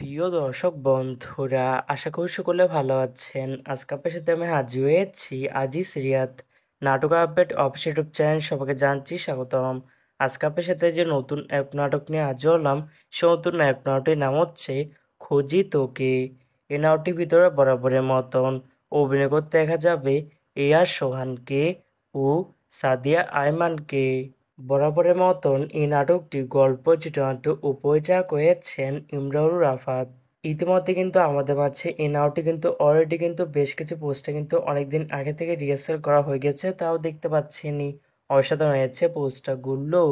প্রিয় দর্শক বন্ধুরা, আশা করি সকলে ভালো আছেন। আজকে আপনার সাথে আমি হাজির হয়েছি আজি সিরিয়াত নাটক আপডেট অফিস ইউটিউব চ্যানেল। সবাইকে জানছি স্বাগতম। আজকে আপনার সাথে যে নতুন এক নাটক নিয়ে হাজির হলাম, সে নতুন এক নাটকের নাম হচ্ছে খুঁজি তোকে। এই নাটকটির ভিতরে বরাবরের মতন অভিনয় করতে দেখা যাবে এআর সোহানকে ও সাদিয়া আয়মানকে। বরাবরের মতন এই নাটকটি গল্প চিত্রনাট্য ও পরিচালক হয়েছেন ইমরানুর রাফাত। ইতিমধ্যে কিন্তু আমাদের মাঝে এই নাটকটি কিন্তু অলরেডি কিন্তু বেশ কিছু পোস্টে কিন্তু অনেকদিন আগে থেকে রিহার্সাল করা হয়ে গেছে, তাও দেখতে পাচ্ছেনি। অসাধারণ হয়েছে পোস্টারগুলো।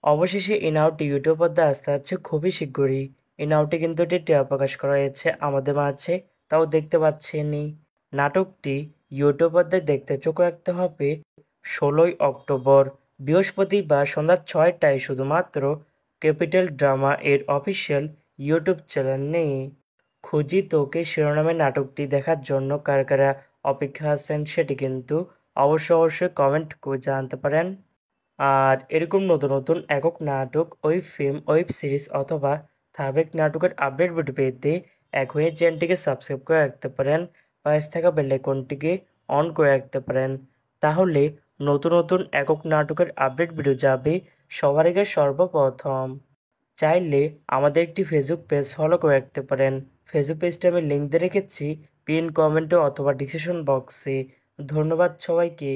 অবশেষে এই নাটকটি ইউটিউব পর্দায় আসতে যাচ্ছে খুবই শীঘ্রই। এই নাটকটি কিন্তু একটি ট্রেলার প্রকাশ করা হয়েছে আমাদের মাঝে, তাও দেখতে পাচ্ছেনি। নাটকটি ইউটিউব পর্দায় দেখতে চোখ রাখতে হবে 16ই অক্টোবর বৃহস্পতিবার সন্ধ্যা 6টায় শুধুমাত্র ক্যাপিটাল ড্রামা এর অফিসিয়াল ইউটিউব চ্যানেলে। খুঁজি তোকে শিরোনামের নাটকটি দেখার জন্য কারা কারা অপেক্ষা আছেন সেটি কিন্তু অবশ্যই কমেন্ট করে জানাতে পারেন। আর এরকম নতুন নতুন একক নাটক, ওয়েব ফিল্ম, ওয়েব সিরিজ অথবা ধারাবাহিক নাটকের আপডেট ভিডিও পেতে এখনই চ্যানেলটিকে সাবস্ক্রাইব করে রাখতে পারেন, পাশে থাকা বেল আইকনটিকে অন করে রাখতে পারেন। তাহলে নতুন নতুন একক নাটকের আপডেট ভিডিও যাবে সবার আগে সর্বপ্রথম। চাইলে আমাদের একটি ফেসবুক পেজ ফলো করে রাখতে পারেন। ফেসবুক পেজটা আমি লিঙ্ক দিয়ে রেখেছি পিন কমেন্টে অথবা ডিসক্রিপশন বক্সে। ধন্যবাদ সবাইকে।